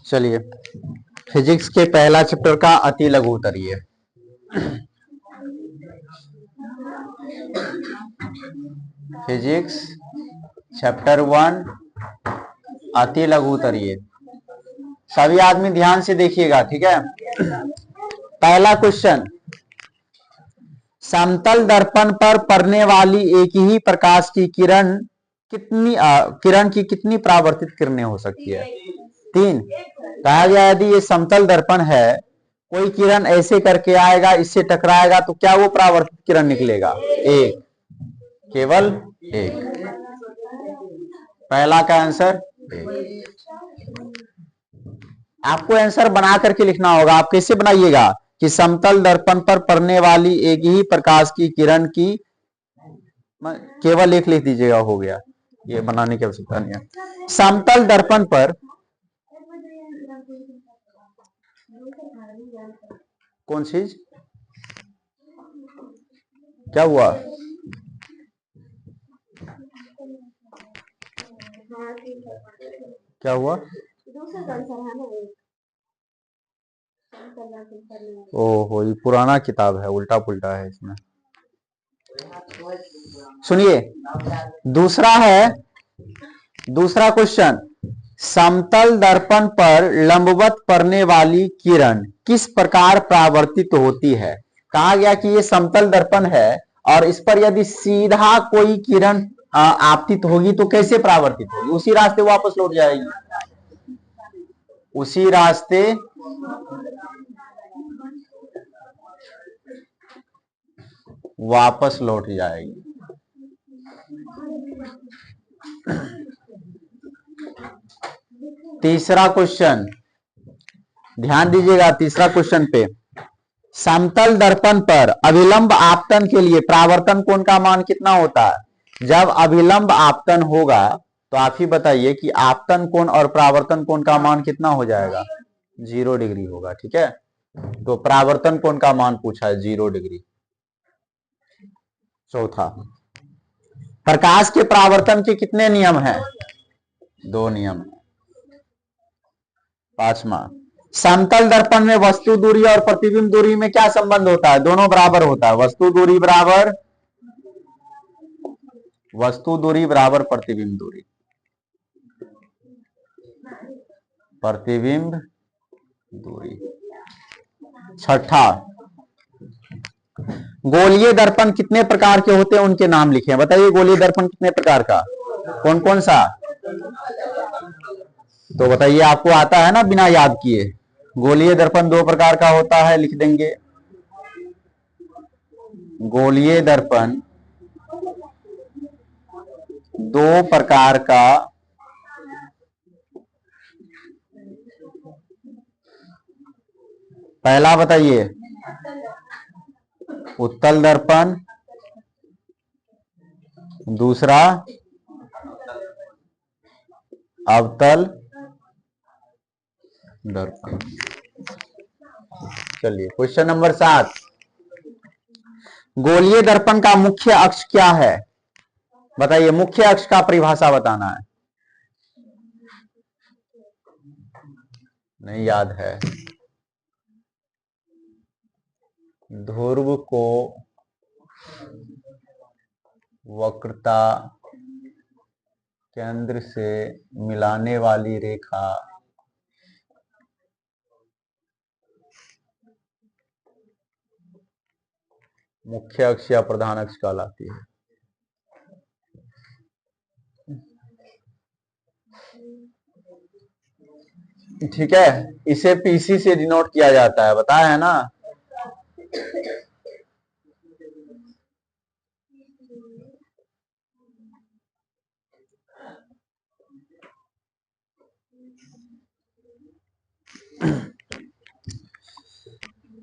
चलिए, फिजिक्स के पहला चैप्टर का अति लघु उत्तरीय। फिजिक्स चैप्टर 1 अति लघु उत्तरीय। सभी आदमी ध्यान से देखिएगा, ठीक है। पहला क्वेश्चन, समतल दर्पण पर पड़ने वाली एक ही प्रकाश की किरण की कितनी परावर्तित किरणें हो सकती है? 3। कहा गया यदि ये समतल दर्पण है, कोई किरण ऐसे करके आएगा, इससे टकराएगा तो क्या वो परावर्तित किरण निकलेगा? 1, केवल 1। पहला का आंसर 1। आपको आंसर बना करके लिखना होगा। आप कैसे बनाइएगा कि समतल दर्पण पर पड़ने वाली एक ही प्रकाश की किरण की केवल 1 लिख दीजिएगा, हो गया। ये बनाने की आवश्यकता नहीं है। समतल दर्पण पर कौन चीज क्या हुआ? क्या हुआ? ओहो, ये पुराना किताब है, उल्टा पुल्टा है इसमें। सुनिए, दूसरा क्वेश्चन, समतल दर्पण पर लंबवत पड़ने वाली किरण किस प्रकार परावर्तित होती है? कहा गया कि ये समतल दर्पण है और इस पर यदि सीधा कोई किरण आपतित होगी तो कैसे परावर्तित होगी? उसी रास्ते वापस लौट जाएगी, उसी रास्ते वापस लौट जाएगी। तीसरा क्वेश्चन, ध्यान दीजिएगा तीसरा क्वेश्चन पे। समतल दर्पण पर अभिलंब आपतन के लिए परावर्तन कोण का मान कितना होता है? जब अभिलंब आपतन होगा तो आप ही बताइए कि आपतन कोण और परावर्तन कोण का मान कितना हो जाएगा? 0 डिग्री होगा, ठीक है। तो परावर्तन कोण का मान पूछा है 0 डिग्री। चौथा, प्रकाश के परावर्तन के कितने नियम हैं? 2 नियम। 5वां, समतल दर्पण में वस्तु दूरी और प्रतिबिंब दूरी में क्या संबंध होता है? दोनों बराबर होता है। वस्तु दूरी बराबर प्रतिबिंब दूरी। प्रतिबिंब दूरी। छठा, गोलीय दर्पण कितने प्रकार के होते हैं, उनके नाम लिखे। बताइए गोलीय दर्पण कितने प्रकार का, कौन कौन सा? तो बताइए, आपको आता है ना बिना याद किए। गोलीय दर्पण 2 प्रकार का होता है, लिख देंगे। गोलीय दर्पण 2 प्रकार का पहला बताइए, उत्तल दर्पण। दूसरा अवतल दर्पण। चलिए, क्वेश्चन नंबर 7, गोलीय दर्पण का मुख्य अक्ष क्या है? बताइए, मुख्य अक्ष का परिभाषा बताना है। नहीं याद है। ध्रुव को वक्रता केंद्र से मिलाने वाली रेखा मुख्य अक्ष या प्रधान अक्ष कहलाती है। ठीक है, इसे पीसी से डिनोट किया जाता है, बताया है ना।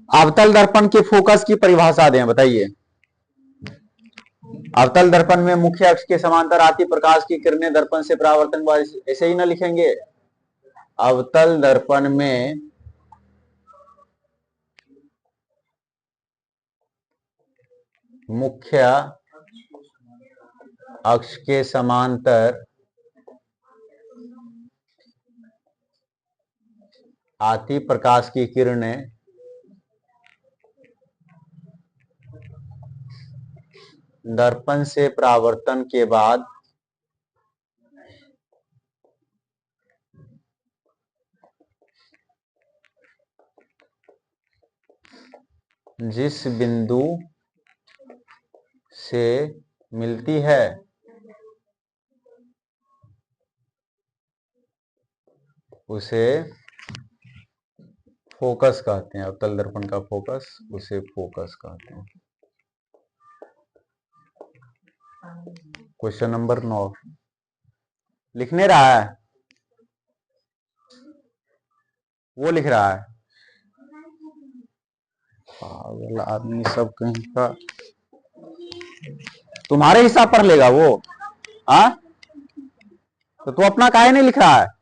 अवतल दर्पण के फोकस की परिभाषा दें, बताइए। अवतल दर्पण में मुख्य अक्ष के समांतर आती प्रकाश की किरणें दर्पण से परावर्तन, ऐसे ही ना लिखेंगे। अवतल दर्पण में मुख्य अक्ष के समांतर आती प्रकाश की किरणें दर्पण से परावर्तन के बाद जिस बिंदु से मिलती है उसे फोकस कहते हैं। अवतल दर्पण का फोकस, उसे फोकस कहते हैं। क्वेश्चन नंबर 9 लिखने रहा है, वो लिख रहा है। पागल आदमी सब कहीं का, तुम्हारे हिसाब पर लेगा वो। हाँ, तो तू अपना काहे नहीं लिख रहा है?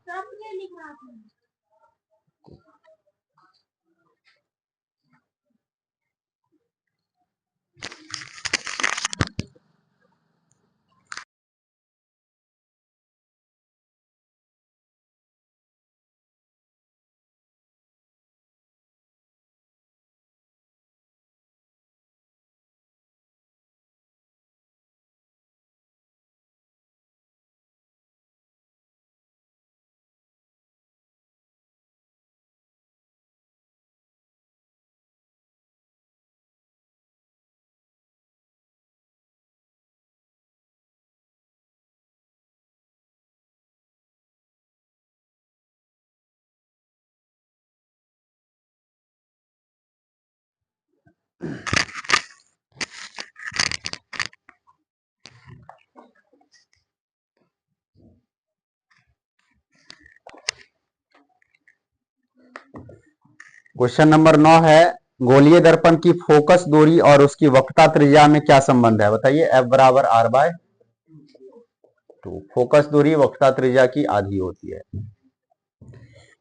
क्वेश्चन नंबर 9 है, गोलीय दर्पण की फोकस दूरी और उसकी वक्रता त्रिज्या में क्या संबंध है? बताइए। F बराबर R/2। फोकस दूरी वक्रता त्रिज्या की आधी होती है।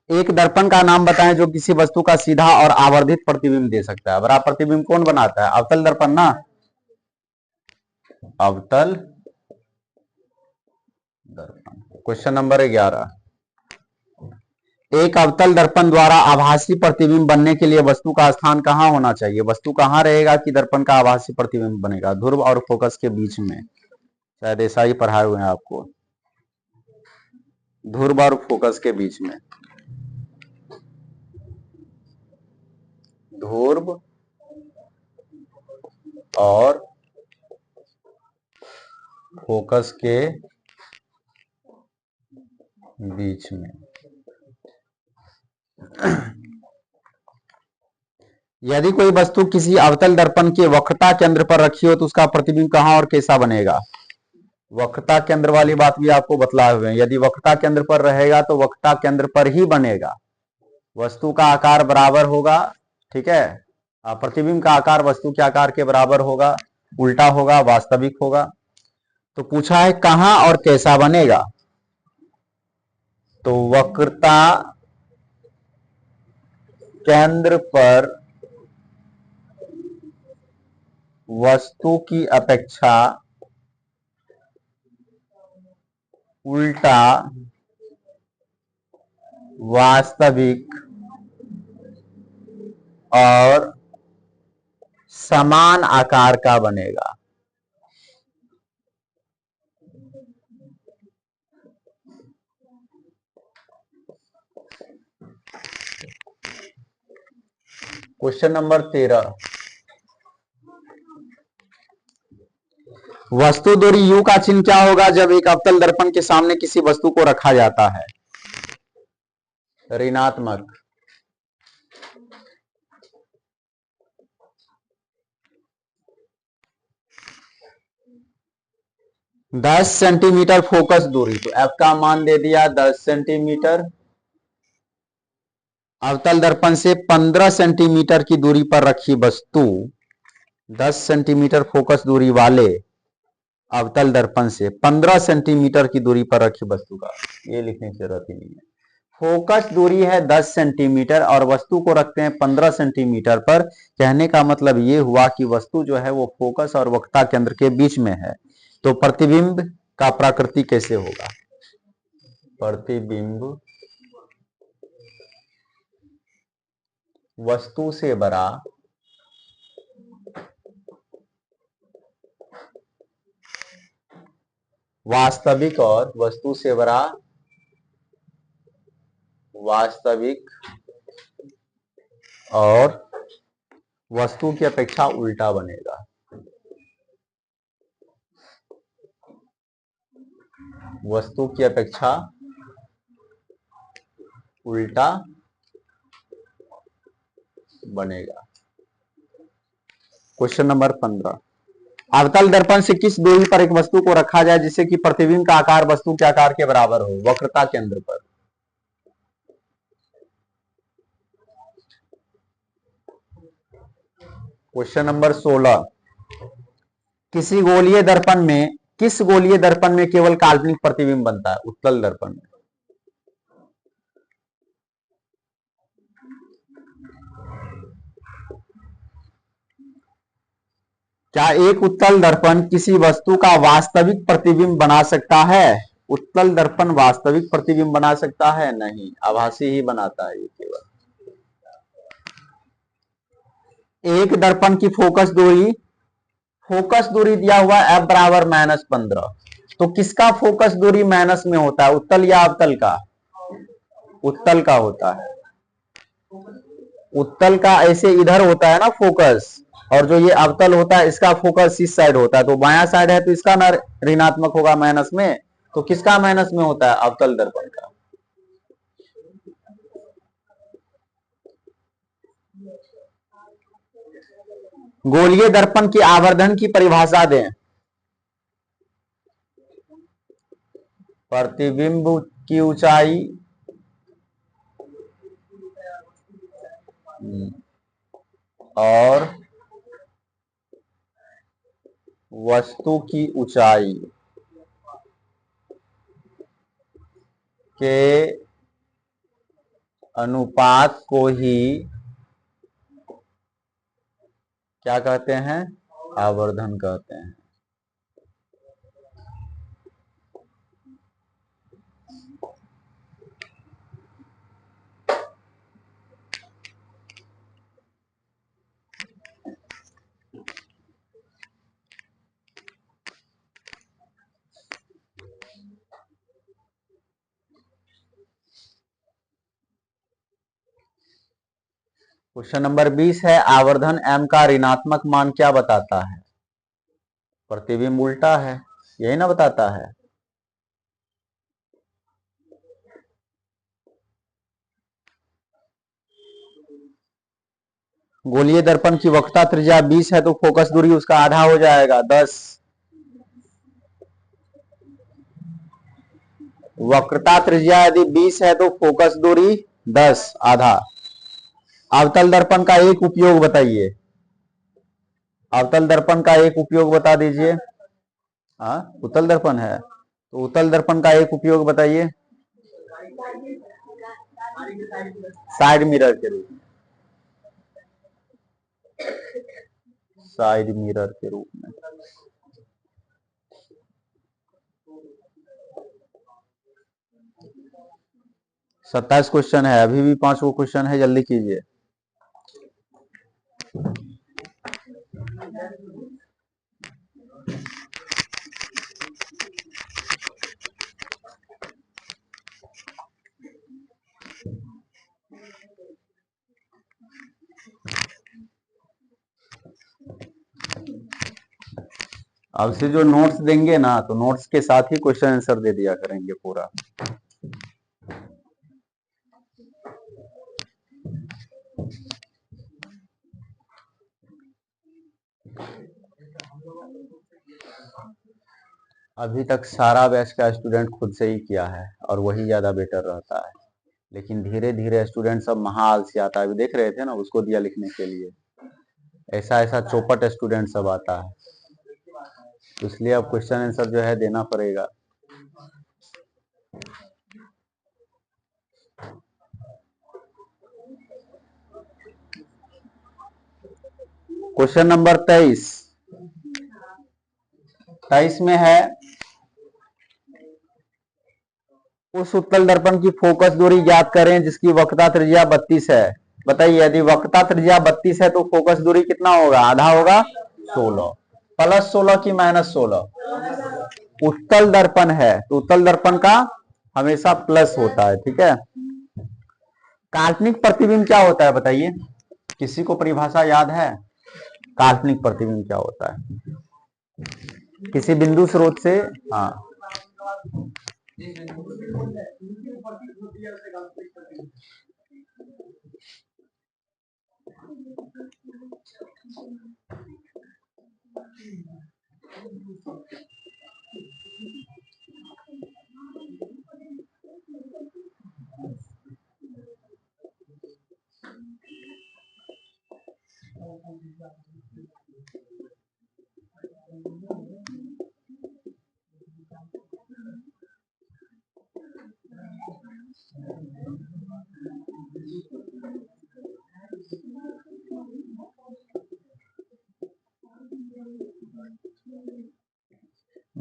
एक दर्पण का नाम बताएं जो किसी वस्तु का सीधा और आवर्धित प्रतिबिंब दे सकता है। बड़ा प्रतिबिंब कौन बनाता है? अवतल दर्पण ना। अवतल दर्पण। क्वेश्चन नंबर 11, एक अवतल दर्पण द्वारा आभासी प्रतिबिंब बनने के लिए वस्तु का स्थान कहां होना चाहिए? वस्तु कहां रहेगा कि दर्पण का आभासी प्रतिबिंब बनेगा? ध्रुव और फोकस के बीच में। शायद ऐसा ही पढ़ाए हुए हैं आपको, ध्रुव और फोकस के बीच में। ध्रुव और फोकस के बीच में। यदि कोई वस्तु किसी अवतल दर्पण के वक्रता केंद्र पर रखी हो तो उसका प्रतिबिंब कहां और कैसा बनेगा? वक्रता केंद्र वाली बात भी आपको बतलाए हुए हैं। यदि वक्रता केंद्र पर रहेगा तो वक्रता केंद्र पर ही बनेगा। वस्तु का आकार बराबर होगा, ठीक है। प्रतिबिंब का आकार वस्तु के आकार के बराबर होगा, उल्टा होगा, वास्तविक होगा। तो पूछा है कहां और कैसा बनेगा, तो वक्रता केंद्र पर वस्तु की अपेक्षा उल्टा वास्तविक और समान आकार का बनेगा। क्वेश्चन नंबर 13, वस्तु दूरी U का चिन्ह क्या होगा जब एक अवतल दर्पण के सामने किसी वस्तु को रखा जाता है? ऋणात्मक। दस सेंटीमीटर फोकस दूरी, तो F का मान दे दिया 10 सेंटीमीटर। अवतल दर्पण से 15 सेंटीमीटर की दूरी पर रखी वस्तु 10 सेंटीमीटर फोकस दूरी वाले अवतल दर्पण से 15 सेंटीमीटर की दूरी पर रखी वस्तु का, ये लिखने की जरूरत ही नहीं है। फोकस दूरी है 10 सेंटीमीटर और वस्तु को रखते हैं 15 सेंटीमीटर पर। कहने का मतलब ये हुआ कि वस्तु जो है वो फोकस और वक्रता केंद्र के बीच में है। तो प्रतिबिंब का प्रकृति कैसे होगा? प्रतिबिंब वस्तु से बड़ा वास्तविक और वस्तु से बड़ा वास्तविक और वस्तु की अपेक्षा उल्टा बनेगा। वस्तु की अपेक्षा उल्टा बनेगा। क्वेश्चन नंबर 15, अवतल दर्पण से किस दूरी पर एक वस्तु को रखा जाए जिससे कि प्रतिबिंब का आकार वस्तु के आकार के बराबर हो? वक्रता केंद्र पर। क्वेश्चन नंबर 16, किस गोलीय दर्पण में केवल काल्पनिक प्रतिबिंब बनता है? उत्तल दर्पण में। क्या एक उत्तल दर्पण किसी वस्तु का वास्तविक प्रतिबिंब बना सकता है? उत्तल दर्पण वास्तविक प्रतिबिंब बना सकता है? नहीं, आभासी ही बनाता है ये केवल। एक दर्पण की फोकस दूरी दिया हुआ F बराबर -15। तो किसका फोकस दूरी माइनस में होता है, उत्तल या अवतल का? उत्तल का होता है। उत्तल का ऐसे इधर होता है ना फोकस, और जो ये अवतल होता है इसका फोकस इस साइड होता है। तो बायां साइड है तो इसका ना ऋणात्मक होगा माइनस में, तो किसका माइनस में होता है? अवतल दर्पण का। गोलीय दर्पण की आवर्धन की परिभाषा दें। प्रतिबिंब की ऊंचाई और वस्तु की ऊंचाई के अनुपात को ही क्या कहते हैं? आवर्धन कहते हैं। क्वेश्चन नंबर 20 है, आवर्धन m का ऋणात्मक मान क्या बताता है? प्रतिबिंब उल्टा है, यही ना बताता है। गोलीय दर्पण की वक्रता त्रिज्या 20 है तो फोकस दूरी उसका आधा हो जाएगा, 10। वक्रता त्रिज्या यदि 20 है तो फोकस दूरी 10, आधा। अवतल दर्पण का एक उपयोग बताइए। अवतल दर्पण का एक उपयोग बता दीजिए। हाँ, उत्तल दर्पण है तो उत्तल दर्पण का एक उपयोग बताइए। साइड मिरर के रूप में, साइड मिरर के रूप में। सत्ताईस क्वेश्चन है, अभी भी 5 क्वेश्चन है, जल्दी कीजिए। अब से जो नोट्स देंगे ना, तो नोट्स के साथ ही क्वेश्चन आंसर दे दिया करेंगे पूरा। अभी तक सारा बैच का स्टूडेंट खुद से ही किया है और वही ज्यादा बेटर रहता है, लेकिन धीरे धीरे स्टूडेंट सब महाआलसी आता है। अभी देख रहे थे ना, उसको दिया लिखने के लिए। ऐसा ऐसा चौपट स्टूडेंट सब आता है तो इसलिए अब क्वेश्चन आंसर जो है देना पड़ेगा। क्वेश्चन नंबर 23 में है, उस उत्तल दर्पण की फोकस दूरी ज्ञात करें जिसकी वक्रता त्रिज्या 32 है। बताइए, यदि वक्रता त्रिज्या 32 है तो फोकस दूरी कितना होगा? आधा होगा, 16 प्लस 16 की माइनस 16। उत्तल दर्पण है तो उत्तल दर्पण का हमेशा प्लस होता है, ठीक है। काल्पनिक प्रतिबिंब क्या होता है बताइए, किसी को परिभाषा याद है? काल्पनिक प्रतिबिंब क्या होता है? किसी बिंदु स्रोत से, हाँ,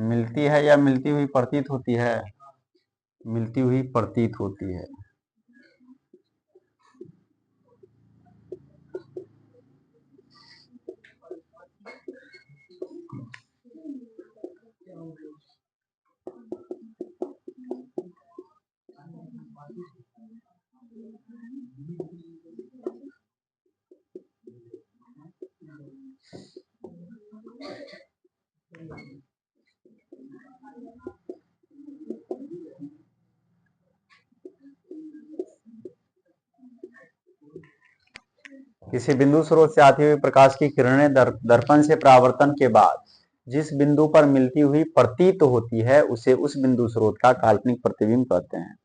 मिलती है या मिलती हुई प्रतीत होती है? मिलती हुई प्रतीत होती है। किसी बिंदु स्रोत से आती हुई प्रकाश की किरणें दर्पण से परावर्तन के बाद जिस बिंदु पर मिलती हुई प्रतीत होती है उसे उस बिंदु स्रोत का काल्पनिक प्रतिबिंब कहते हैं।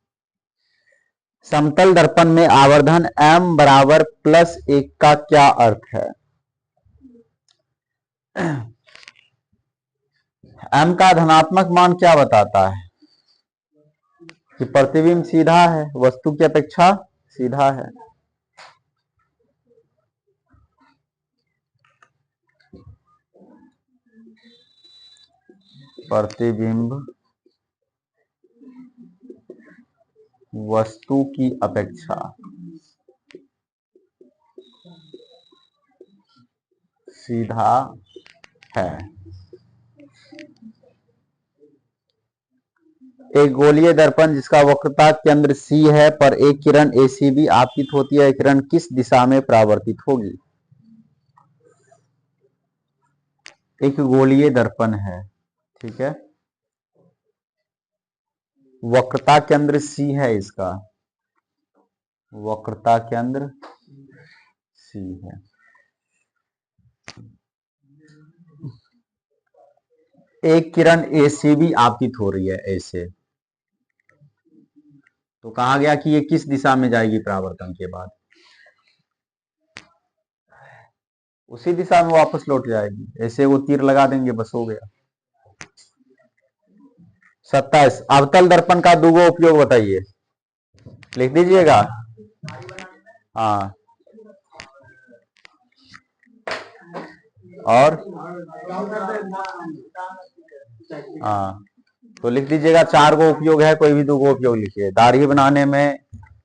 समतल दर्पण में आवर्धन m बराबर +1 का क्या अर्थ है? m का धनात्मक मान क्या बताता है? कि प्रतिबिंब सीधा है, वस्तु की अपेक्षा सीधा है। प्रतिबिंब वस्तु की अपेक्षा सीधा है। एक गोलीय दर्पण जिसका वक्रता केंद्र C है पर एक किरण ACB आपतित होती है, किरण किस दिशा में परावर्तित होगी? एक गोलीय दर्पण है, ठीक है, वक्रता केंद्र C है, इसका वक्रता केंद्र C है। एक किरण ACB आपतित हो रही है ऐसे, तो कहा गया कि ये किस दिशा में जाएगी परावर्तन के बाद? उसी दिशा में वापस लौट जाएगी। ऐसे वो तीर लगा देंगे, बस हो गया। 27 अवतल दर्पण का दूगो उपयोग बताइए, लिख दीजिएगा। हाँ, और हाँ, तो लिख दीजिएगा। 4 गो उपयोग है, कोई भी 2 गो उपयोग लिखिए। दाढ़ी बनाने में,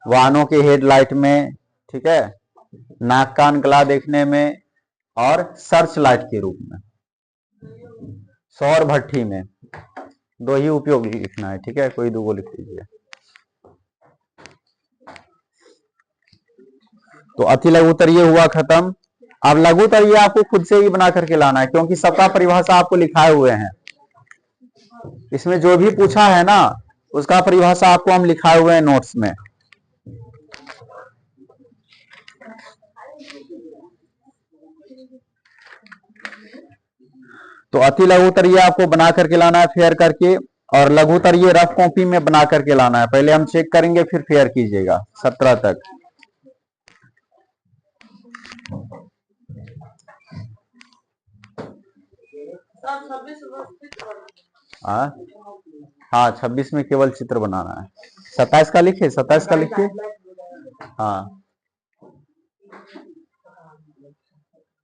वाहनों के हेडलाइट में, ठीक है, नाक कान गला देखने में, और सर्च लाइट के रूप में, सौर भट्ठी में। 2 ही उपयोग लिखना है, ठीक है, कोई 2 गो लिख दीजिए। तो अति लघुत्तरीय हुआ खत्म। अब लघुत्तरीय आपको खुद से ही बना करके लाना है, क्योंकि सबका परिभाषा आपको लिखाए हुए हैं। इसमें जो भी पूछा है ना, उसका परिभाषा आपको हम लिखाए हुए हैं नोट्स में। तो अति लघुत्तरीय आपको बना करके लाना है फेयर करके, और लघुत्तरीय रफ कॉपी में बना करके लाना है। पहले हम चेक करेंगे, फिर फेयर कीजिएगा 17 तक। हाँ हाँ, 26 में केवल चित्र बनाना है। 27 का लिखिए, 27 का लिखिए। हाँ